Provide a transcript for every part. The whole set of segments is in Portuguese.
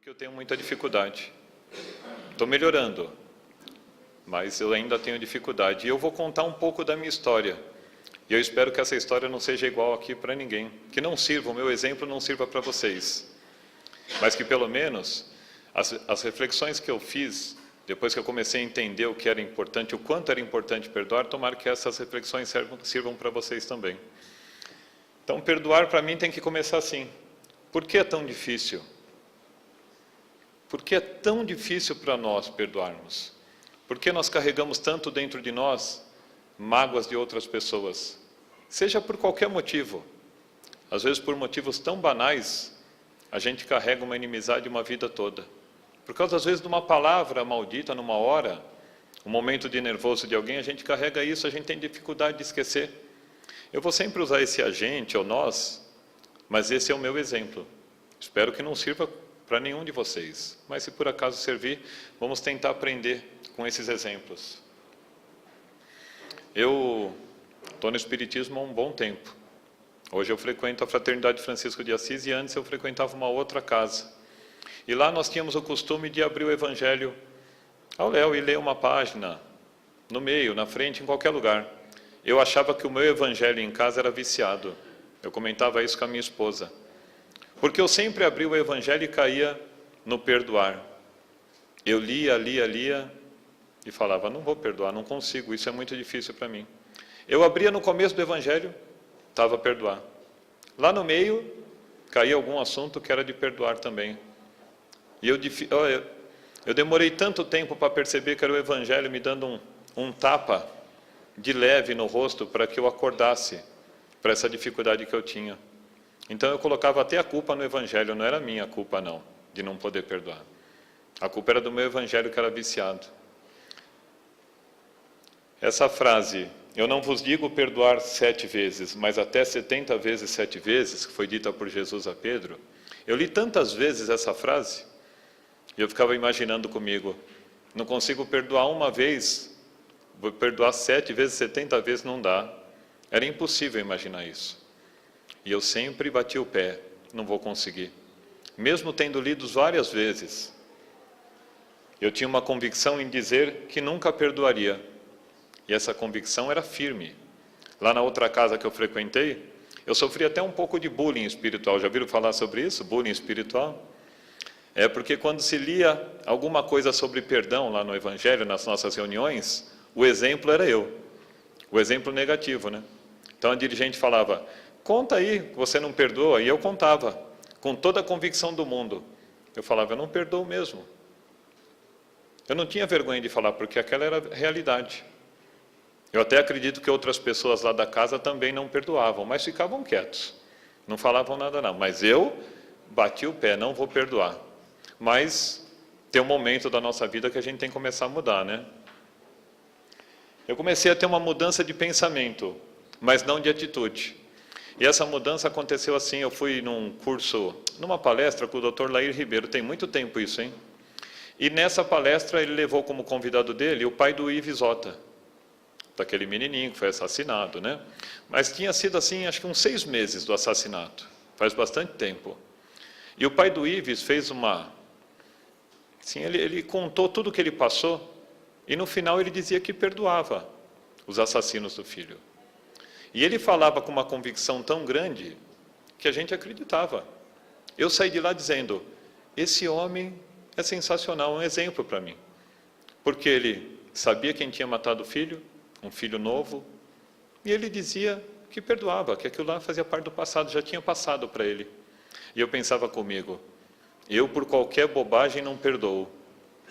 porque eu tenho muita dificuldade. Estou melhorando, mas eu ainda tenho dificuldade. E eu vou contar um pouco da minha história. E eu espero que essa história não seja igual aqui para ninguém. Que não sirva, o meu exemplo não sirva para vocês. Mas que pelo menos as reflexões que eu fiz, depois que eu comecei a entender o que era importante, o quanto era importante perdoar, tomara que essas reflexões sirvam para vocês também. Então, perdoar para mim tem que começar assim. Por que é tão difícil? Por que é tão difícil para nós perdoarmos? Por que nós carregamos tanto dentro de nós mágoas de outras pessoas? Seja por qualquer motivo. Às vezes por motivos tão banais, a gente carrega uma inimizade uma vida toda. Por causa, às vezes, de uma palavra maldita numa hora, um momento de nervoso de alguém, a gente carrega isso, a gente tem dificuldade de esquecer. Eu vou sempre usar esse a gente ou nós, mas esse é o meu exemplo. Espero que não sirva para nenhum de vocês, mas se por acaso servir, vamos tentar aprender com esses exemplos. Eu estou no Espiritismo há um bom tempo. Hoje eu frequento a Fraternidade Francisco de Assis e antes eu frequentava uma outra casa. E lá nós tínhamos o costume de abrir o Evangelho ao léu e ler uma página, no meio, na frente, em qualquer lugar. Eu achava que o meu Evangelho em casa era viciado. Eu comentava isso com a minha esposa. Porque eu sempre abria o Evangelho e caía no perdoar. Eu lia e falava, não vou perdoar, não consigo, isso é muito difícil para mim. Eu abria no começo do Evangelho, estava a perdoar. Lá no meio, caía algum assunto que era de perdoar também. E eu demorei tanto tempo para perceber que era o Evangelho me dando um tapa de leve no rosto para que eu acordasse para essa dificuldade que eu tinha. Então eu colocava até a culpa no Evangelho, não era minha culpa não, de não poder perdoar. A culpa era do meu Evangelho que era viciado. Essa frase, eu não vos digo perdoar 7 vezes, mas até 70 vezes 7 vezes, que foi dita por Jesus a Pedro, eu li tantas vezes essa frase, e eu ficava imaginando comigo, não consigo perdoar uma vez, vou perdoar 7 vezes, 70 vezes não dá. Era impossível imaginar isso. E eu sempre bati o pé, não vou conseguir. Mesmo tendo lido várias vezes, eu tinha uma convicção em dizer que nunca perdoaria. E essa convicção era firme. Lá na outra casa que eu frequentei, eu sofri até um pouco de bullying espiritual. Já viram falar sobre isso? Bullying espiritual? É porque quando se lia alguma coisa sobre perdão lá no Evangelho, nas nossas reuniões, o exemplo era eu. O exemplo negativo, né? Então a dirigente falava, conta aí, você não perdoa. E eu contava, com toda a convicção do mundo. Eu falava, eu não perdoo mesmo. Eu não tinha vergonha de falar, porque aquela era a realidade. Eu até acredito que outras pessoas lá da casa também não perdoavam, mas ficavam quietos. Não falavam nada não. Mas eu bati o pé, não vou perdoar. Mas tem um momento da nossa vida que a gente tem que começar a mudar, né? Eu comecei a ter uma mudança de pensamento, mas não de atitude. E essa mudança aconteceu assim, eu fui num curso, numa palestra com o Dr. Lair Ribeiro, tem muito tempo isso, hein? E nessa palestra ele levou como convidado dele o pai do Ives Zota, daquele menininho que foi assassinado, né? Mas tinha sido assim, acho que uns 6 meses do assassinato, faz bastante tempo. E o pai do Ives fez assim, ele contou tudo o que ele passou, e no final ele dizia que perdoava os assassinos do filho. E ele falava com uma convicção tão grande que a gente acreditava. Eu saí de lá dizendo, esse homem é sensacional, um exemplo para mim. Porque ele sabia quem tinha matado o filho, um filho novo, e ele dizia que perdoava, que aquilo lá fazia parte do passado, já tinha passado para ele. E eu pensava comigo, eu por qualquer bobagem não perdoo.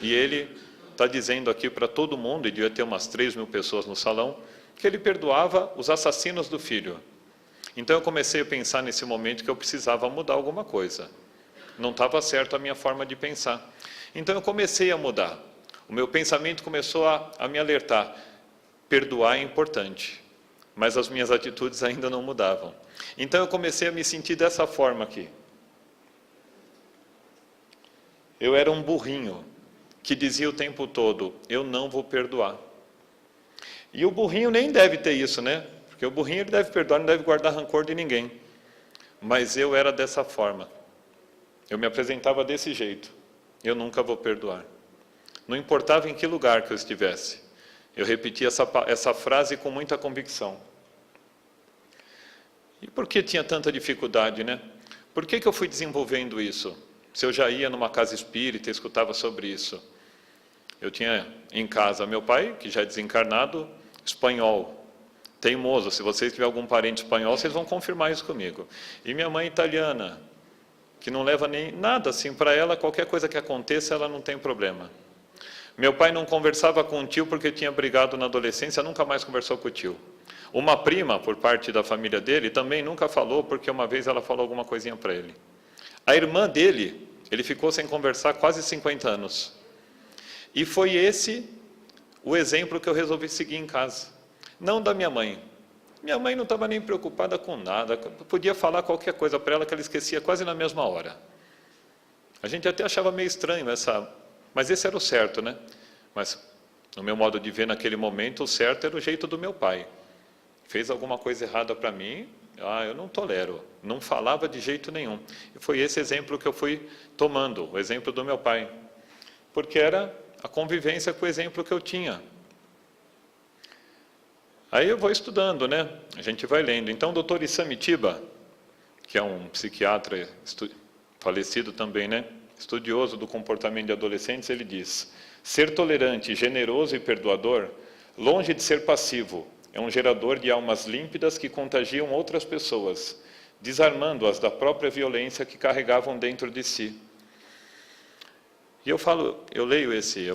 E ele está dizendo aqui para todo mundo, e devia ter umas 3.000 pessoas no salão, que ele perdoava os assassinos do filho. Então eu comecei a pensar nesse momento que eu precisava mudar alguma coisa. Não estava certo a minha forma de pensar. Então eu comecei a mudar. O meu pensamento começou a me alertar. Perdoar é importante, mas as minhas atitudes ainda não mudavam. Então eu comecei a me sentir dessa forma aqui. Eu era um burrinho que dizia o tempo todo, eu não vou perdoar. E o burrinho nem deve ter isso, né? Porque o burrinho ele deve perdoar, não deve guardar rancor de ninguém. Mas eu era dessa forma. Eu me apresentava desse jeito. eu nunca vou perdoar. Não importava em que lugar que eu estivesse. Eu repetia essa frase com muita convicção. E por que tinha tanta dificuldade, né? Por que eu fui desenvolvendo isso? Se eu já ia numa casa espírita e escutava sobre isso. Eu tinha em casa meu pai, que já é desencarnado, espanhol, teimoso. Se vocês tiverem algum parente espanhol, vocês vão confirmar isso comigo. E minha mãe italiana, que não leva nem nada assim para ela, qualquer coisa que aconteça, ela não tem problema. Meu pai não conversava com o tio porque tinha brigado na adolescência, nunca mais conversou com o tio. Uma prima, por parte da família dele, também nunca falou, porque uma vez ela falou alguma coisinha para ele. A irmã dele, ele ficou sem conversar quase 50 anos. E foi esse o exemplo que eu resolvi seguir em casa. Não da minha mãe. Minha mãe não estava nem preocupada com nada, podia falar qualquer coisa para ela que ela esquecia quase na mesma hora. A gente até achava meio estranho mas esse era o certo, né? Mas, no meu modo de ver naquele momento, o certo era o jeito do meu pai. Fez alguma coisa errada para mim, eu não tolero. Não falava de jeito nenhum. E foi esse exemplo que eu fui tomando, o exemplo do meu pai. Porque era a convivência com o exemplo que eu tinha. Aí eu vou estudando, né? A gente vai lendo. Então, o Dr. Isamitiba, que é um psiquiatra falecido também, né? Estudioso do comportamento de adolescentes, ele diz: ser tolerante, generoso e perdoador, longe de ser passivo, é um gerador de almas límpidas que contagiam outras pessoas, desarmando-as da própria violência que carregavam dentro de si. E eu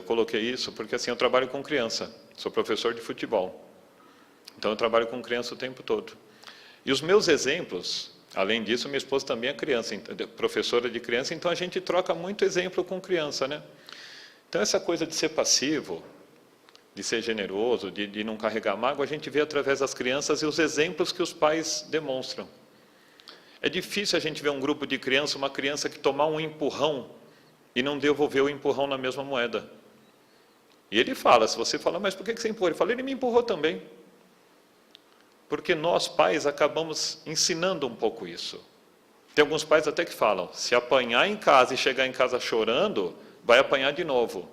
coloquei isso porque assim eu trabalho com criança, sou professor de futebol. Então eu trabalho com criança o tempo todo. E os meus exemplos, além disso, minha esposa também é criança, professora de criança, então a gente troca muito exemplo com criança, né? Então essa coisa de ser passivo, de ser generoso, de não carregar mágoa, a gente vê através das crianças e os exemplos que os pais demonstram. É difícil a gente ver um grupo de criança, uma criança que tomar um empurrão e não devolver o empurrão na mesma moeda. E ele fala, se você falar, mas por que você empurrou? Ele fala, ele me empurrou também. Porque nós, pais, acabamos ensinando um pouco isso. Tem alguns pais até que falam, se apanhar em casa e chegar em casa chorando, vai apanhar de novo.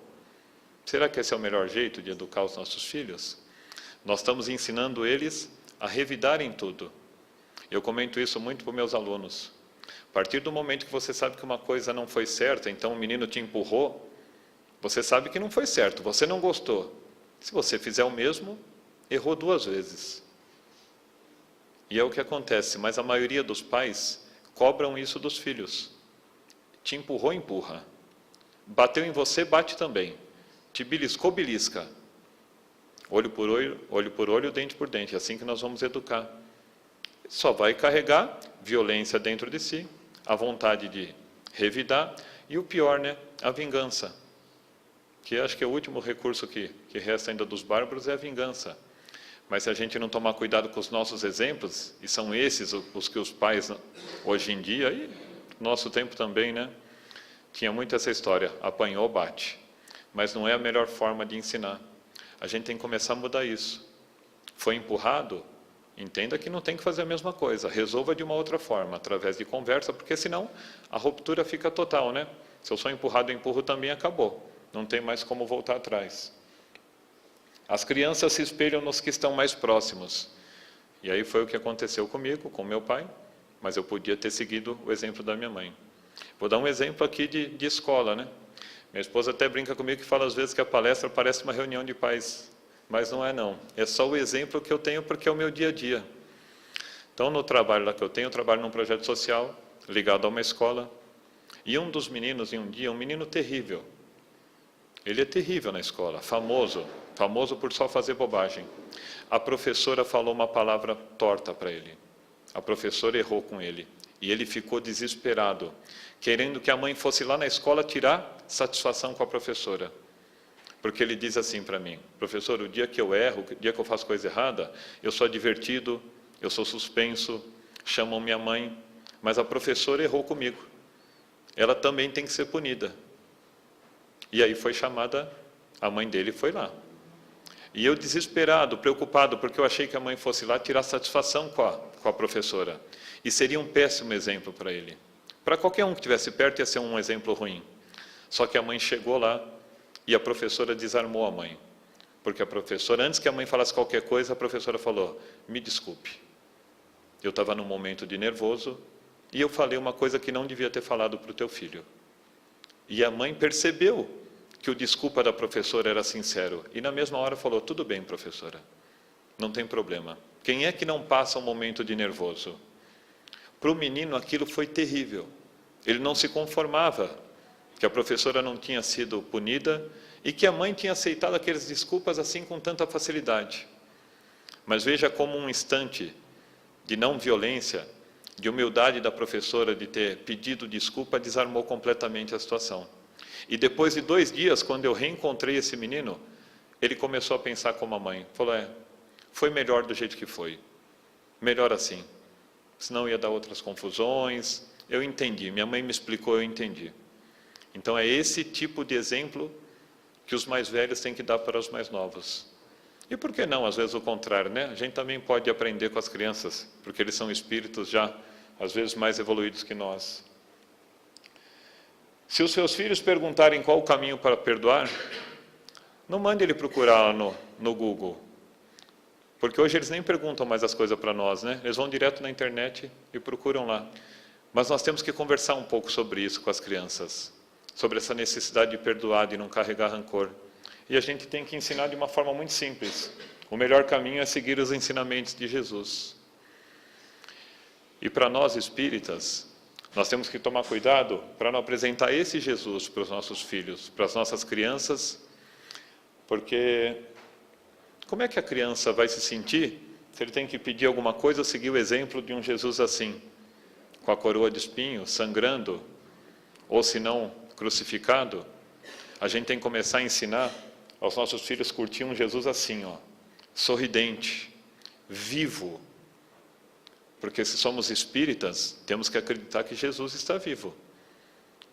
Será que esse é o melhor jeito de educar os nossos filhos? Nós estamos ensinando eles a revidarem tudo. Eu comento isso muito para os meus alunos. A partir do momento que você sabe que uma coisa não foi certa, então o menino te empurrou, você sabe que não foi certo, você não gostou. Se você fizer o mesmo, errou 2 vezes. E é o que acontece, mas a maioria dos pais cobram isso dos filhos. Te empurrou, empurra. Bateu em você, bate também. Te beliscou, belisca. Olho por olho, dente por dente. É assim que nós vamos educar. Só vai carregar violência dentro de si, a vontade de revidar, e o pior, né? A vingança. Que acho que é o último recurso que resta ainda dos bárbaros é a vingança. Mas se a gente não tomar cuidado com os nossos exemplos, e são esses os que os pais, hoje em dia, e no nosso tempo também, né? Tinha muito essa história, apanhou, bate. Mas não é a melhor forma de ensinar. A gente tem que começar a mudar isso. Foi empurrado? Entenda que não tem que fazer a mesma coisa. Resolva de uma outra forma, através de conversa, porque senão a ruptura fica total, né? Se eu sou empurrado, eu empurro também, acabou. Não tem mais como voltar atrás. As crianças se espelham nos que estão mais próximos. E aí foi o que aconteceu comigo, com meu pai, mas eu podia ter seguido o exemplo da minha mãe. Vou dar um exemplo aqui de escola, né? Minha esposa até brinca comigo que fala às vezes que a palestra parece uma reunião de pais, mas não é não. É só o exemplo que eu tenho porque é o meu dia a dia. Então, no trabalho lá que eu tenho, eu trabalho num projeto social ligado a uma escola. E um dos meninos, em um dia, um menino terrível. Ele é terrível na escola, famoso por só fazer bobagem. A professora falou uma palavra torta para ele. A professora errou com ele. E ele ficou desesperado, querendo que a mãe fosse lá na escola tirar satisfação com a professora. Porque ele diz assim para mim, professor, o dia que eu erro, o dia que eu faço coisa errada, eu sou advertido, eu sou suspenso, chamam minha mãe, mas a professora errou comigo. Ela também tem que ser punida. E aí foi chamada, a mãe dele foi lá. E eu desesperado, preocupado, porque eu achei que a mãe fosse lá tirar satisfação com a professora. E seria um péssimo exemplo para ele. Para qualquer um que estivesse perto ia ser um exemplo ruim. Só que a mãe chegou lá e a professora desarmou a mãe. Porque a professora, antes que a mãe falasse qualquer coisa, a professora falou: me desculpe, eu estava num momento de nervoso e eu falei uma coisa que não devia ter falado para o teu filho. E a mãe percebeu que o desculpa da professora era sincero. E na mesma hora falou: tudo bem, professora, não tem problema. Quem é que não passa um momento de nervoso? Para o menino aquilo foi terrível. Ele não se conformava que a professora não tinha sido punida e que a mãe tinha aceitado aquelas desculpas assim com tanta facilidade. Mas veja como um instante de não violência, de humildade da professora de ter pedido desculpa, desarmou completamente a situação. E depois de 2 dias, quando eu reencontrei esse menino, ele começou a pensar como a mãe. Falou: foi melhor do jeito que foi. Melhor assim. Senão ia dar outras confusões. Eu entendi. Minha mãe me explicou, eu entendi. Então é esse tipo de exemplo que os mais velhos têm que dar para os mais novos. E por que não, às vezes, o contrário, né? A gente também pode aprender com as crianças, porque eles são espíritos já, às vezes, mais evoluídos que nós. Se os seus filhos perguntarem qual o caminho para perdoar, não mande ele procurar no Google. Porque hoje eles nem perguntam mais as coisas para nós, né? Eles vão direto na internet e procuram lá. Mas nós temos que conversar um pouco sobre isso com as crianças. Sobre essa necessidade de perdoar, de não carregar rancor. E a gente tem que ensinar de uma forma muito simples. O melhor caminho é seguir os ensinamentos de Jesus. E para nós espíritas, nós temos que tomar cuidado para não apresentar esse Jesus para os nossos filhos, para as nossas crianças, porque como é que a criança vai se sentir se ele tem que pedir alguma coisa ou seguir o exemplo de um Jesus assim, com a coroa de espinhos, sangrando, ou se não, crucificado? A gente tem que começar a ensinar aos nossos filhos curtir um Jesus assim, sorridente, vivo. Porque se somos espíritas, temos que acreditar que Jesus está vivo.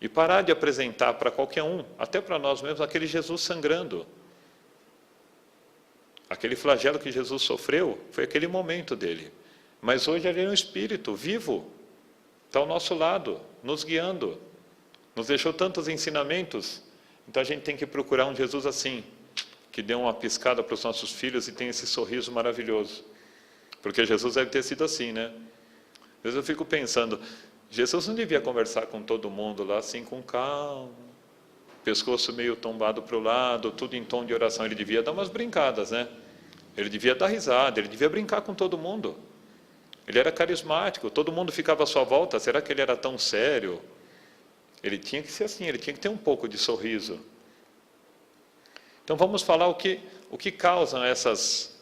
E parar de apresentar para qualquer um, até para nós mesmos, aquele Jesus sangrando. Aquele flagelo que Jesus sofreu, foi aquele momento dele. Mas hoje ele é um espírito vivo, está ao nosso lado, nos guiando. Nos deixou tantos ensinamentos. Então a gente tem que procurar um Jesus assim, que dê uma piscada para os nossos filhos e tem esse sorriso maravilhoso. Porque Jesus deve ter sido assim, né? Às vezes eu fico pensando, Jesus não devia conversar com todo mundo lá assim com calma, pescoço meio tombado para o lado, tudo em tom de oração. Ele devia dar umas brincadas, né? Ele devia dar risada, ele devia brincar com todo mundo. Ele era carismático, todo mundo ficava à sua volta. Será que ele era tão sério? Ele tinha que ser assim, ele tinha que ter um pouco de sorriso. Então vamos falar o que causam essas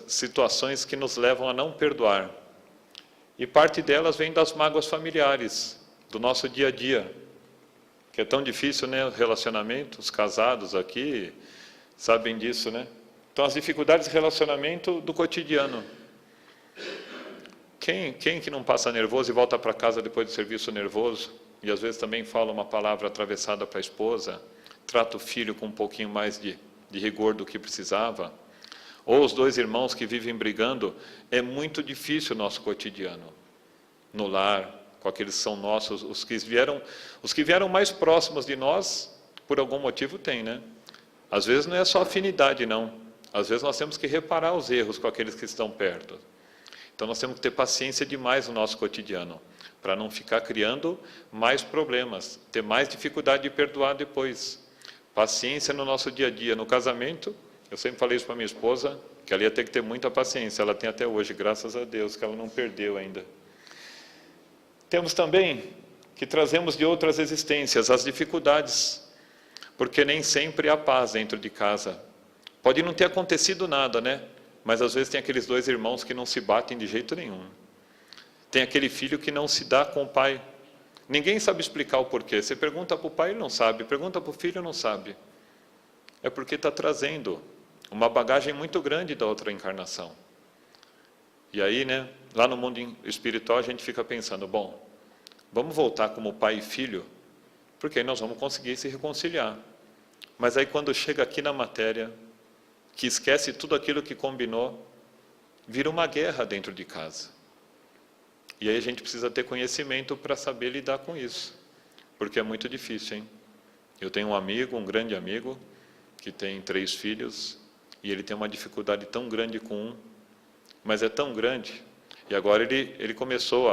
situações que nos levam a não perdoar. E parte delas vem das mágoas familiares, do nosso dia a dia, que é tão difícil, né, o relacionamento. Os casados aqui sabem disso, né? Então as dificuldades de relacionamento do cotidiano. Quem que não passa nervoso e volta para casa depois do serviço nervoso? E às vezes também fala uma palavra atravessada para a esposa, trata o filho com um pouquinho mais de rigor do que precisava. Ou os 2 irmãos que vivem brigando. É muito difícil o nosso cotidiano. No lar, com aqueles que são nossos, os que vieram mais próximos de nós, por algum motivo tem, né? Às vezes não é só afinidade, não. Às vezes nós temos que reparar os erros com aqueles que estão perto. Então nós temos que ter paciência demais no nosso cotidiano, para não ficar criando mais problemas, ter mais dificuldade de perdoar depois. Paciência no nosso dia a dia. No casamento, eu sempre falei isso para minha esposa, que ela ia ter que ter muita paciência. Ela tem até hoje, graças a Deus, que ela não perdeu ainda. Temos também que trazemos de outras existências as dificuldades, porque nem sempre há paz dentro de casa. Pode não ter acontecido nada, né? Mas às vezes tem aqueles 2 irmãos que não se batem de jeito nenhum. Tem aquele filho que não se dá com o pai. Ninguém sabe explicar o porquê. Você pergunta para o pai, ele não sabe. Pergunta para o filho, não sabe. É porque está trazendo uma bagagem muito grande da outra encarnação. E aí, né, lá no mundo espiritual, a gente fica pensando, bom, vamos voltar como pai e filho, porque aí nós vamos conseguir se reconciliar. Mas aí quando chega aqui na matéria, que esquece tudo aquilo que combinou, vira uma guerra dentro de casa. E aí a gente precisa ter conhecimento para saber lidar com isso. Porque é muito difícil, hein? Eu tenho um amigo, um grande amigo, que tem 3 filhos, e ele tem uma dificuldade tão grande com um, mas é tão grande, e agora ele começou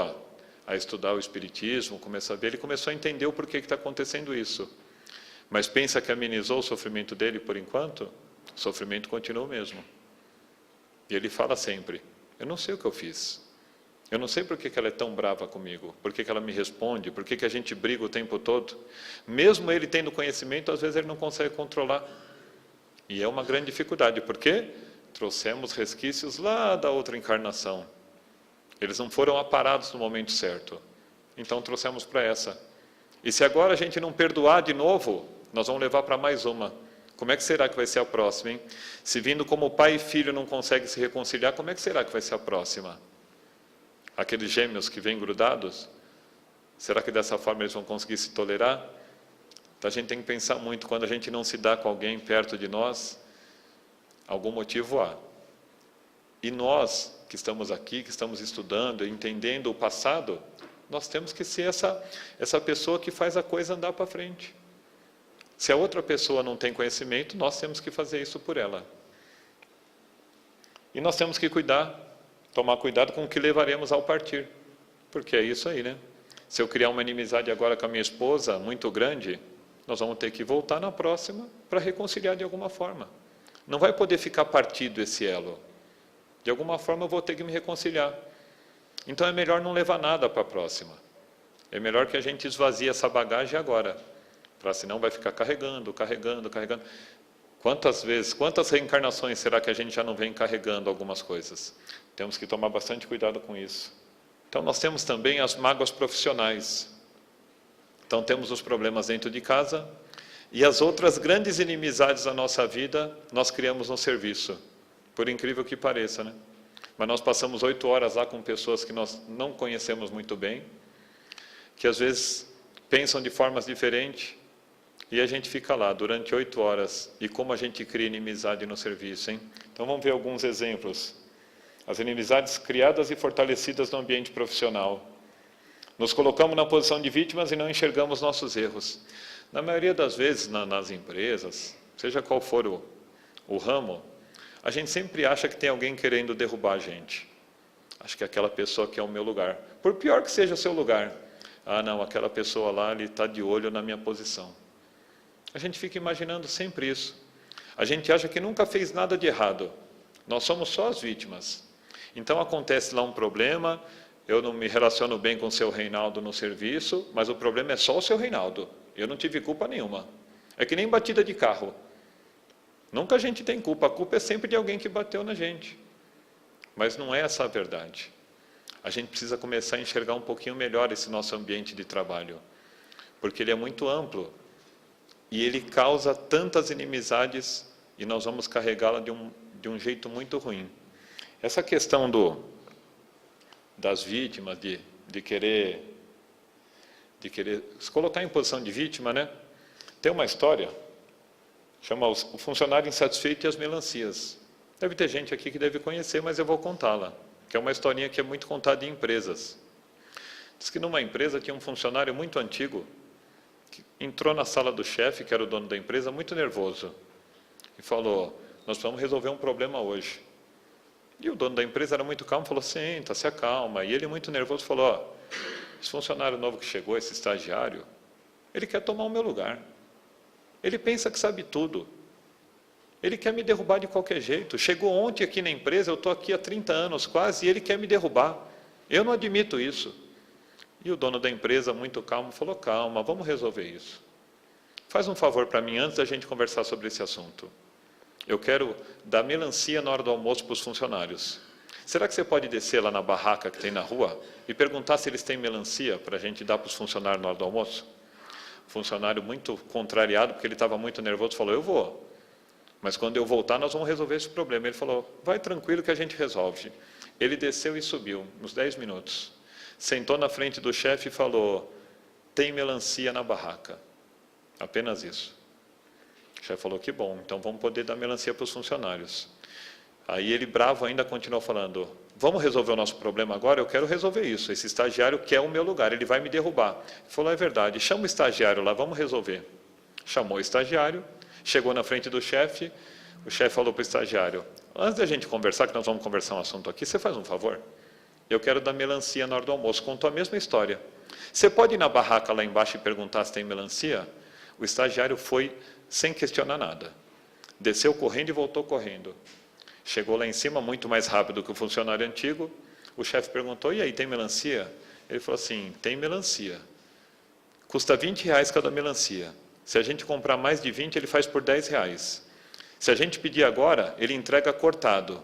a estudar o Espiritismo, começou a ver, ele começou a entender o porquê que está acontecendo isso. Mas pensa que amenizou o sofrimento dele por enquanto? O sofrimento continua o mesmo. E ele fala sempre, eu não sei o que eu fiz. Eu não sei por que ela é tão brava comigo, por que ela me responde, por que a gente briga o tempo todo. Mesmo ele tendo conhecimento, às vezes ele não consegue controlar. E é uma grande dificuldade, porque trouxemos resquícios lá da outra encarnação. Eles não foram aparados no momento certo. Então trouxemos para essa. E se agora a gente não perdoar de novo, nós vamos levar para mais uma. Como é que será que vai ser a próxima, hein? Se vindo como pai e filho não conseguem se reconciliar, como é que será que vai ser a próxima? Aqueles gêmeos que vêm grudados, será que dessa forma eles vão conseguir se tolerar? Então a gente tem que pensar muito, quando a gente não se dá com alguém perto de nós, algum motivo há. E nós, que estamos aqui, que estamos estudando, entendendo o passado, nós temos que ser essa pessoa que faz a coisa andar para frente. Se a outra pessoa não tem conhecimento, nós temos que fazer isso por ela. E nós temos que tomar cuidado com o que levaremos ao partir. Porque é isso aí, né? Se eu criar uma inimizade agora com a minha esposa, muito grande, nós vamos ter que voltar na próxima para reconciliar de alguma forma. Não vai poder ficar partido esse elo. De alguma forma eu vou ter que me reconciliar. Então é melhor não levar nada para a próxima. É melhor que a gente esvazie essa bagagem agora. Para senão vai ficar carregando. Quantas reencarnações será que a gente já não vem carregando algumas coisas? Temos que tomar bastante cuidado com isso. Então nós temos também as mágoas profissionais. Então temos os problemas dentro de casa e as outras grandes inimizades da nossa vida nós criamos no serviço. Por incrível que pareça, né? Mas nós passamos 8 horas lá com pessoas que nós não conhecemos muito bem, que às vezes pensam de formas diferentes, e a gente fica lá durante 8 horas. E como a gente cria inimizade no serviço, hein? Então vamos ver alguns exemplos. As inimizades criadas e fortalecidas no ambiente profissional. Nos colocamos na posição de vítimas e não enxergamos nossos erros. Na maioria das vezes, nas empresas, seja qual for o ramo, a gente sempre acha que tem alguém querendo derrubar a gente. Acho que aquela pessoa quer o meu lugar. Por pior que seja o seu lugar. Ah, não, aquela pessoa lá, ele está de olho na minha posição. A gente fica imaginando sempre isso. A gente acha que nunca fez nada de errado. Nós somos só as vítimas. Então acontece lá um problema, eu não me relaciono bem com o seu Reinaldo no serviço, mas o problema é só o seu Reinaldo. Eu não tive culpa nenhuma. É que nem batida de carro. Nunca a gente tem culpa. A culpa é sempre de alguém que bateu na gente. Mas não é essa a verdade. A gente precisa começar a enxergar um pouquinho melhor esse nosso ambiente de trabalho. Porque ele é muito amplo. E ele causa tantas inimizades e nós vamos carregá-la de um jeito muito ruim. Essa questão das vítimas, de querer se colocar em posição de vítima, né? Tem uma história, chama O Funcionário Insatisfeito e as Melancias. Deve ter gente aqui que deve conhecer, mas eu vou contá-la, que é uma historinha que é muito contada em empresas. Diz que numa empresa tinha um funcionário muito antigo, que entrou na sala do chefe, que era o dono da empresa, muito nervoso, e falou, nós precisamos resolver um problema hoje. E o dono da empresa era muito calmo, falou, senta, se acalma. E ele, muito nervoso, falou, esse funcionário novo que chegou, esse estagiário, ele quer tomar o meu lugar. Ele pensa que sabe tudo. Ele quer me derrubar de qualquer jeito. Chegou ontem aqui na empresa, eu estou aqui há 30 anos quase, e ele quer me derrubar. Eu não admito isso. E o dono da empresa, muito calmo, falou, calma, vamos resolver isso. Faz um favor para mim, antes da gente conversar sobre esse assunto. Eu quero dar melancia na hora do almoço para os funcionários. Será que você pode descer lá na barraca que tem na rua e perguntar se eles têm melancia para a gente dar para os funcionários na hora do almoço? O funcionário, muito contrariado, porque ele estava muito nervoso, falou, eu vou. Mas quando eu voltar, nós vamos resolver esse problema. Ele falou, vai tranquilo que a gente resolve. Ele desceu e subiu, uns 10 minutos. Sentou na frente do chefe e falou, tem melancia na barraca. Apenas isso. O chefe falou, que bom, então vamos poder dar melancia para os funcionários. Aí ele, bravo ainda, continuou falando, vamos resolver o nosso problema agora? Eu quero resolver isso. Esse estagiário quer o meu lugar, ele vai me derrubar. Ele falou, é verdade, chama o estagiário lá, vamos resolver. Chamou o estagiário, chegou na frente do chefe, o chefe falou para o estagiário, antes da gente conversar, que nós vamos conversar um assunto aqui, você faz um favor? Eu quero dar melancia na hora do almoço. Contou a mesma história. Você pode ir na barraca lá embaixo e perguntar se tem melancia? O estagiário foi sem questionar nada. Desceu correndo e voltou correndo. Chegou lá em cima muito mais rápido que o funcionário antigo. O chefe perguntou, e aí, tem melancia? Ele falou assim, tem melancia. Custa R$20 cada melancia. Se a gente comprar mais de 20, ele faz por R$10. Se a gente pedir agora, ele entrega cortado.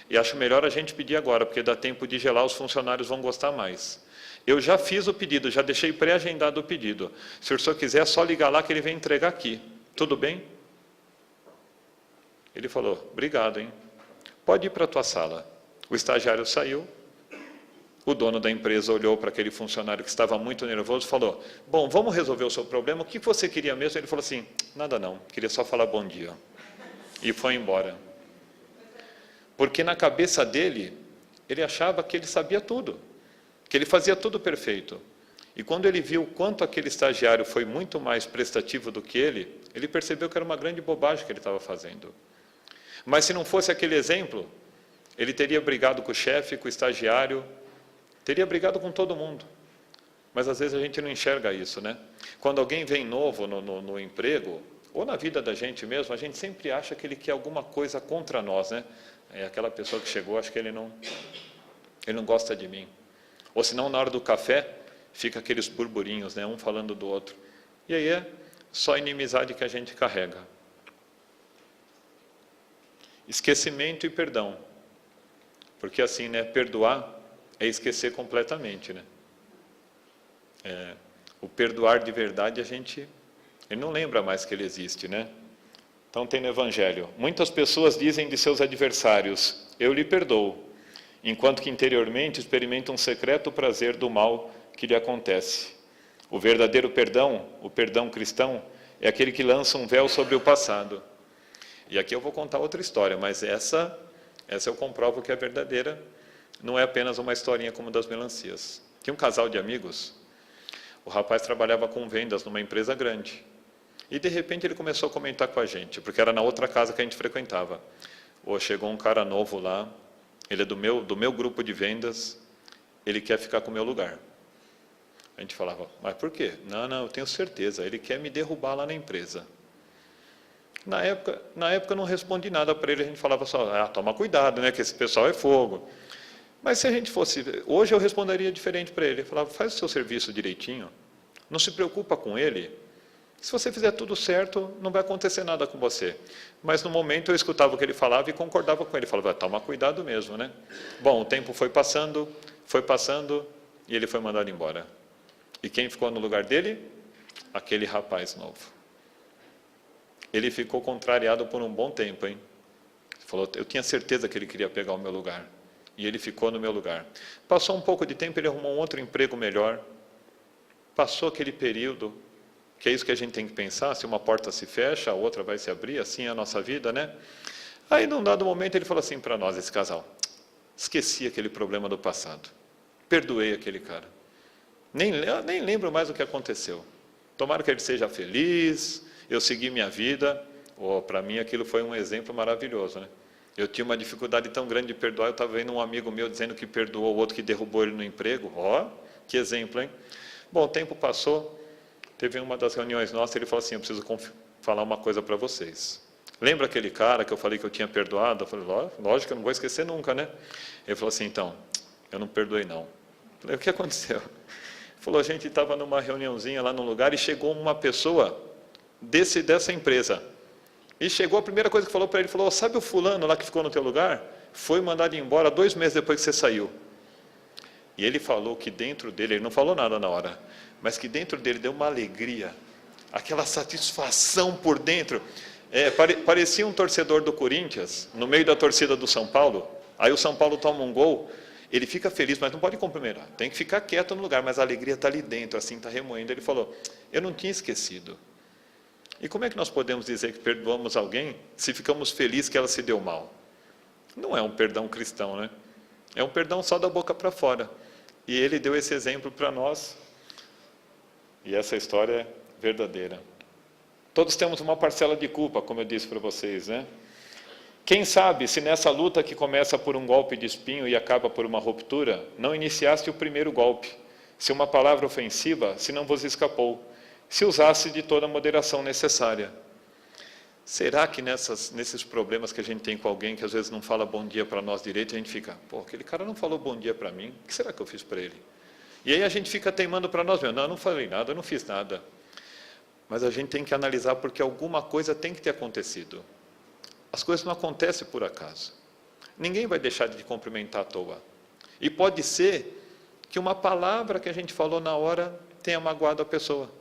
E acho melhor a gente pedir agora, porque dá tempo de gelar, os funcionários vão gostar mais. Eu já fiz o pedido, já deixei pré-agendado o pedido. Se o senhor quiser, é só ligar lá que ele vem entregar aqui. Tudo bem? Ele falou, obrigado, hein? Pode ir para a tua sala. O estagiário saiu. O dono da empresa olhou para aquele funcionário que estava muito nervoso e falou, bom, vamos resolver o seu problema. O que você queria mesmo? Ele falou assim, nada não, queria só falar bom dia. E foi embora. Porque na cabeça dele, ele achava que ele sabia tudo, que ele fazia tudo perfeito. E quando ele viu o quanto aquele estagiário foi muito mais prestativo do que ele percebeu que era uma grande bobagem que ele estava fazendo. Mas se não fosse aquele exemplo, ele teria brigado com o chefe, com o estagiário, teria brigado com todo mundo. Mas às vezes a gente não enxerga isso, né? Quando alguém vem novo no emprego, ou na vida da gente mesmo, a gente sempre acha que ele quer alguma coisa contra nós, né? É aquela pessoa que chegou, acho que ele não gosta de mim. Ou senão, na hora do café, fica aqueles burburinhos, né? Um falando do outro. E aí é só inimizade que a gente carrega. Esquecimento e perdão. Porque assim, né? Perdoar é esquecer completamente, né? O perdoar de verdade, ele não lembra mais que ele existe, né? Então tem no Evangelho, muitas pessoas dizem de seus adversários, eu lhe perdoo, enquanto que interiormente experimentam um secreto prazer do mal que lhe acontece. O verdadeiro perdão, o perdão cristão, é aquele que lança um véu sobre o passado. E aqui eu vou contar outra história, mas essa eu comprovo que é verdadeira, não é apenas uma historinha como das melancias. Tinha um casal de amigos, o rapaz trabalhava com vendas numa empresa grande. E de repente ele começou a comentar com a gente, porque era na outra casa que a gente frequentava. Chegou um cara novo lá, ele é do meu grupo de vendas, ele quer ficar com o meu lugar. A gente falava, mas por quê? Não, eu tenho certeza, ele quer me derrubar lá na empresa. Na época eu não respondi nada para ele, a gente falava só, toma cuidado, né, que esse pessoal é fogo. Mas se a gente fosse, hoje eu responderia diferente para ele, eu falava, faz o seu serviço direitinho, não se preocupa com ele, se você fizer tudo certo, não vai acontecer nada com você. Mas no momento eu escutava o que ele falava e concordava com ele, falava, toma cuidado mesmo, né? Bom, o tempo foi passando, e ele foi mandado embora. E quem ficou no lugar dele? Aquele rapaz novo. Ele ficou contrariado por um bom tempo, hein? Ele falou, eu tinha certeza que ele queria pegar o meu lugar. E ele ficou no meu lugar. Passou um pouco de tempo, ele arrumou um outro emprego melhor. Passou aquele período, que é isso que a gente tem que pensar, se uma porta se fecha, a outra vai se abrir, assim é a nossa vida, né? Aí, num dado momento, ele falou assim para nós, esse casal, esqueci aquele problema do passado, perdoei aquele cara, nem lembro mais o que aconteceu, tomara que ele seja feliz, eu segui minha vida. Para mim aquilo foi um exemplo maravilhoso, né? Eu tinha uma dificuldade tão grande de perdoar, eu estava vendo um amigo meu dizendo que perdoou o outro que derrubou ele no emprego. Que exemplo, hein? Bom, o tempo passou, teve uma das reuniões nossas, ele falou assim, eu preciso falar uma coisa para vocês. Lembra aquele cara que eu falei que eu tinha perdoado? Eu falei, lógico, eu não vou esquecer nunca, né? Ele falou assim, então, eu não perdoei não. Eu falei, o que aconteceu? Ele falou, a gente estava numa reuniãozinha lá num lugar e chegou uma pessoa dessa empresa. E chegou, a primeira coisa que falou para ele, falou, sabe o fulano lá que ficou no teu lugar? Foi mandado embora 2 meses depois que você saiu. E ele falou que dentro dele, ele não falou nada na hora, mas que dentro dele deu uma alegria, aquela satisfação por dentro. Parecia um torcedor do Corinthians, no meio da torcida do São Paulo, aí o São Paulo toma um gol, ele fica feliz, mas não pode cumprimentar, tem que ficar quieto no lugar, mas a alegria está ali dentro, assim, está remoendo. Ele falou, eu não tinha esquecido. E como é que nós podemos dizer que perdoamos alguém se ficamos felizes que ela se deu mal? Não é um perdão cristão, né? É um perdão só da boca para fora. E ele deu esse exemplo para nós. E essa história é verdadeira. Todos temos uma parcela de culpa, como eu disse para vocês, né? Quem sabe, se nessa luta que começa por um golpe de espinho e acaba por uma ruptura, não iniciaste o primeiro golpe, se uma palavra ofensiva, se não vos escapou, se usasse de toda a moderação necessária. Será que nesses problemas que a gente tem com alguém que às vezes não fala bom dia para nós direito, a gente fica, pô, aquele cara não falou bom dia para mim, o que será que eu fiz para ele? E aí a gente fica teimando para nós mesmos, não, eu não falei nada, eu não fiz nada. Mas a gente tem que analisar porque alguma coisa tem que ter acontecido. As coisas não acontecem por acaso. Ninguém vai deixar de te cumprimentar à toa. E pode ser que uma palavra que a gente falou na hora tenha magoado a pessoa.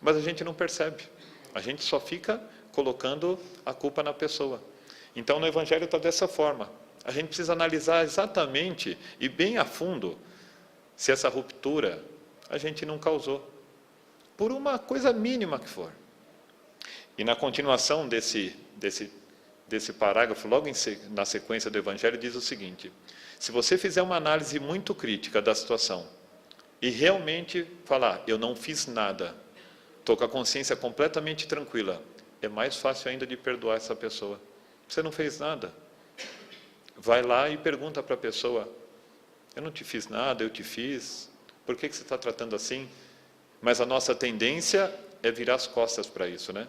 Mas a gente não percebe. A gente só fica colocando a culpa na pessoa. Então, no Evangelho está dessa forma. A gente precisa analisar exatamente e bem a fundo se essa ruptura a gente não causou. Por uma coisa mínima que for. E na continuação desse parágrafo, logo na sequência do Evangelho, diz o seguinte: se você fizer uma análise muito crítica da situação e realmente falar, eu não fiz nada, estou com a consciência completamente tranquila, é mais fácil ainda de perdoar essa pessoa. Você não fez nada. Vai lá e pergunta para a pessoa, eu não te fiz nada, eu te fiz, por que você está tratando assim? Mas a nossa tendência é virar as costas para isso, né?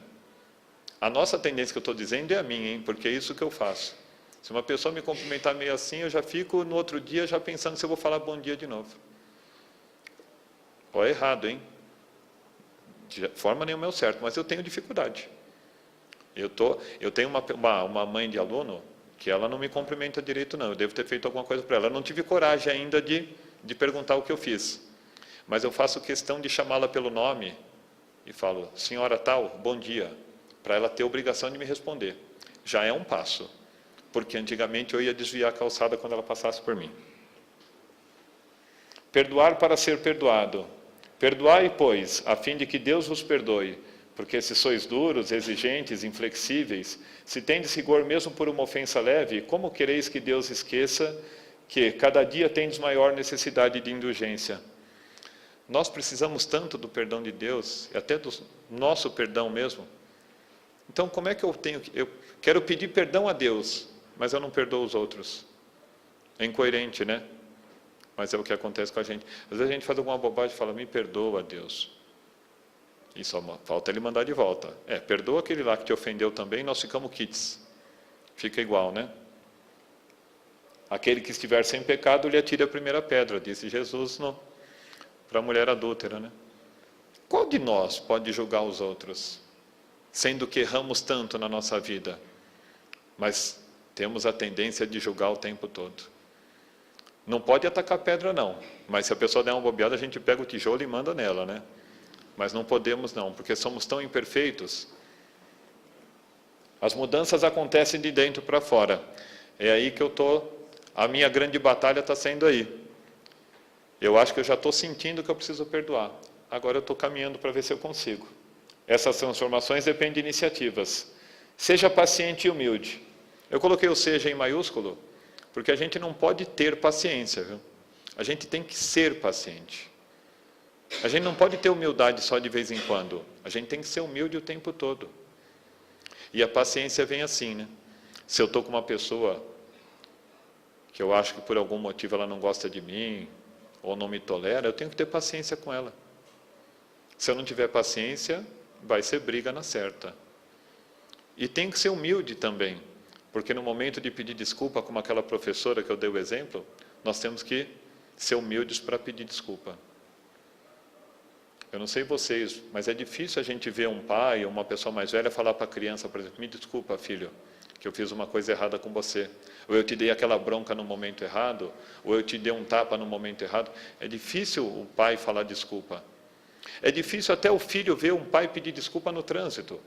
A nossa tendência que eu estou dizendo é a minha, hein? Porque é isso que eu faço. Se uma pessoa me cumprimentar meio assim, eu já fico no outro dia já pensando se eu vou falar bom dia de novo. Ó, é errado, hein? De forma nenhuma é o certo, mas eu tenho dificuldade. Eu tenho uma mãe de aluno que ela não me cumprimenta direito, não. Eu devo ter feito alguma coisa para ela. Eu não tive coragem ainda de perguntar o que eu fiz. Mas eu faço questão de chamá-la pelo nome e falo, senhora tal, bom dia, para ela ter a obrigação de me responder. Já é um passo, porque antigamente eu ia desviar a calçada quando ela passasse por mim. Perdoar para ser perdoado. Perdoai, pois, a fim de que Deus vos perdoe, porque se sois duros, exigentes, inflexíveis, se tendes rigor mesmo por uma ofensa leve, como quereis que Deus esqueça que cada dia tendes maior necessidade de indulgência? Nós precisamos tanto do perdão de Deus, e até do nosso perdão mesmo. Então, como é que eu quero pedir perdão a Deus, mas eu não perdoo os outros? É incoerente, né? Mas é o que acontece com a gente. Às vezes a gente faz alguma bobagem e fala, me perdoa, Deus. E só falta ele mandar de volta. Perdoa aquele lá que te ofendeu também, nós ficamos quites. Fica igual, né? Aquele que estiver sem pecado, lhe atire a primeira pedra, disse Jesus para a mulher adúltera, né? Qual de nós pode julgar os outros? Sendo que erramos tanto na nossa vida, mas temos a tendência de julgar o tempo todo. Não pode atacar pedra, não. Mas se a pessoa der uma bobeada, a gente pega o tijolo e manda nela, né? Mas não podemos, não, porque somos tão imperfeitos. As mudanças acontecem de dentro para fora. É aí que a minha grande batalha está sendo aí. Eu acho que eu já estou sentindo que eu preciso perdoar. Agora eu estou caminhando para ver se eu consigo. Essas transformações dependem de iniciativas. Seja paciente e humilde. Eu coloquei o seja em maiúsculo, porque a gente não pode ter paciência, viu? A gente tem que ser paciente. A gente não pode ter humildade só de vez em quando. A gente tem que ser humilde o tempo todo. E a paciência vem assim, né? Se eu estou com uma pessoa que eu acho que por algum motivo ela não gosta de mim, ou não me tolera, eu tenho que ter paciência com ela. Se eu não tiver paciência, vai ser briga na certa. E tem que ser humilde também, porque no momento de pedir desculpa, como aquela professora que eu dei o exemplo, nós temos que ser humildes para pedir desculpa. Eu não sei vocês, mas é difícil a gente ver um pai ou uma pessoa mais velha falar para a criança, por exemplo, me desculpa, filho, que eu fiz uma coisa errada com você. Ou eu te dei aquela bronca no momento errado, ou eu te dei um tapa no momento errado. É difícil o pai falar desculpa. É difícil até o filho ver um pai pedir desculpa no trânsito.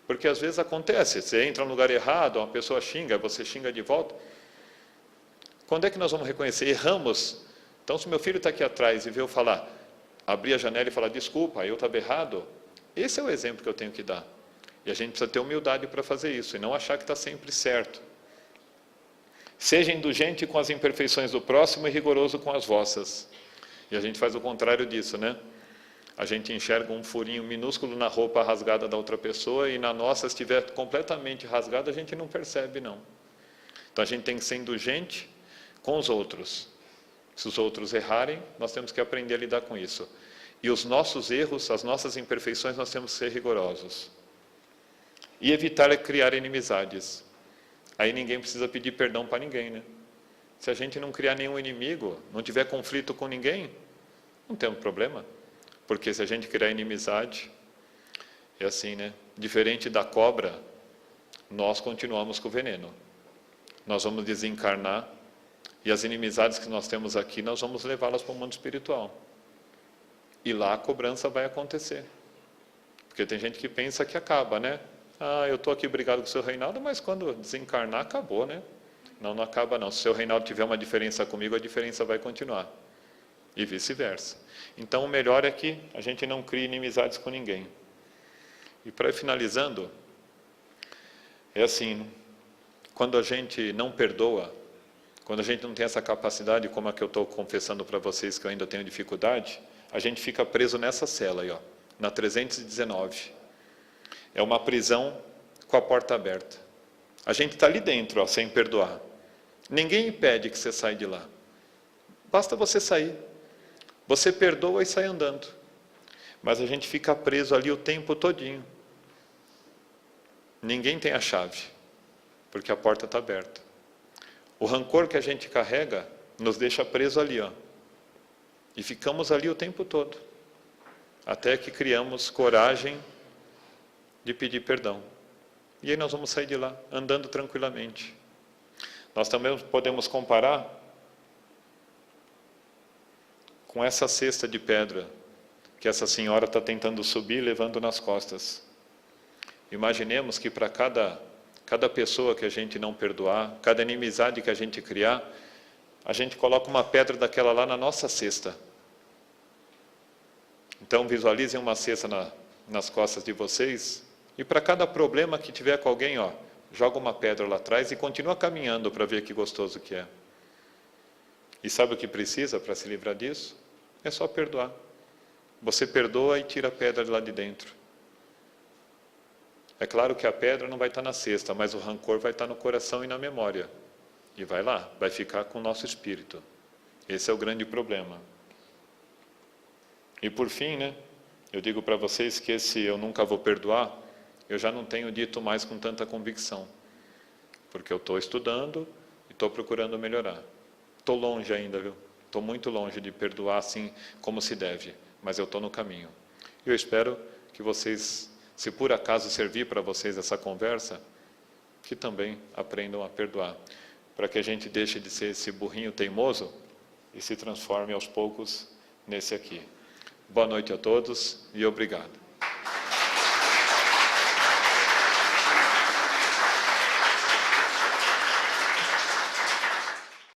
Porque às vezes acontece, você entra no lugar errado, uma pessoa xinga, você xinga de volta. Quando é que nós vamos reconhecer? Erramos. Então, se meu filho está aqui atrás e vê eu falar, abrir a janela e falar, desculpa, eu estava errado, esse é o exemplo que eu tenho que dar. E a gente precisa ter humildade para fazer isso, e não achar que está sempre certo. Seja indulgente com as imperfeições do próximo e rigoroso com as vossas. E a gente faz o contrário disso, né? A gente enxerga um furinho minúsculo na roupa rasgada da outra pessoa e na nossa, se estiver completamente rasgada, a gente não percebe, não. Então a gente tem que ser indulgente com os outros. Se os outros errarem, nós temos que aprender a lidar com isso. E os nossos erros, as nossas imperfeições, nós temos que ser rigorosos. E evitar criar inimizades. Aí ninguém precisa pedir perdão para ninguém, né? Se a gente não criar nenhum inimigo, não tiver conflito com ninguém, não temos problema. Porque se a gente criar inimizade, é assim, né? Diferente da cobra, nós continuamos com o veneno. Nós vamos desencarnar e as inimizades que nós temos aqui, nós vamos levá-las para o mundo espiritual. E lá a cobrança vai acontecer. Porque tem gente que pensa que acaba, né? Eu estou aqui brigado com o seu Reinaldo, mas quando desencarnar, acabou, né? Não, não acaba não. Se o seu Reinaldo tiver uma diferença comigo, a diferença vai continuar. E vice-versa. Então, o melhor é que a gente não crie inimizades com ninguém. E para ir finalizando, é assim, quando a gente não perdoa, quando a gente não tem essa capacidade, como a que eu estou confessando para vocês, que eu ainda tenho dificuldade, a gente fica preso nessa cela aí, ó, na 319. É uma prisão com a porta aberta. A gente está ali dentro, ó, sem perdoar. Ninguém impede que você saia de lá. Basta você sair. Você perdoa e sai andando. Mas a gente fica preso ali o tempo todinho. Ninguém tem a chave, porque a porta está aberta. O rancor que a gente carrega nos deixa preso ali, ó. E ficamos ali o tempo todo. Até que criamos coragem de pedir perdão. E aí nós vamos sair de lá, andando tranquilamente. Nós também podemos comparar com essa cesta de pedra que essa senhora está tentando subir, levando nas costas. Imaginemos que para cada pessoa que a gente não perdoar, cada inimizade que a gente criar, a gente coloca uma pedra daquela lá na nossa cesta. Então visualizem uma cesta nas costas de vocês, e para cada problema que tiver com alguém, ó, joga uma pedra lá atrás e continua caminhando para ver que gostoso que é. E sabe o que precisa para se livrar disso? É só perdoar. Você perdoa e tira a pedra de lá de dentro. É claro que a pedra não vai estar na cesta, mas o rancor vai estar no coração e na memória. E vai lá, vai ficar com o nosso espírito. Esse é o grande problema. E por fim, né, eu digo para vocês que esse eu nunca vou perdoar, eu já não tenho dito mais com tanta convicção. Porque eu estou estudando e estou procurando melhorar. Estou longe ainda, viu? Estou muito longe de perdoar assim como se deve, mas eu estou no caminho. Eu espero que vocês, se por acaso servir para vocês essa conversa, que também aprendam a perdoar, para que a gente deixe de ser esse burrinho teimoso e se transforme aos poucos nesse aqui. Boa noite a todos e obrigado.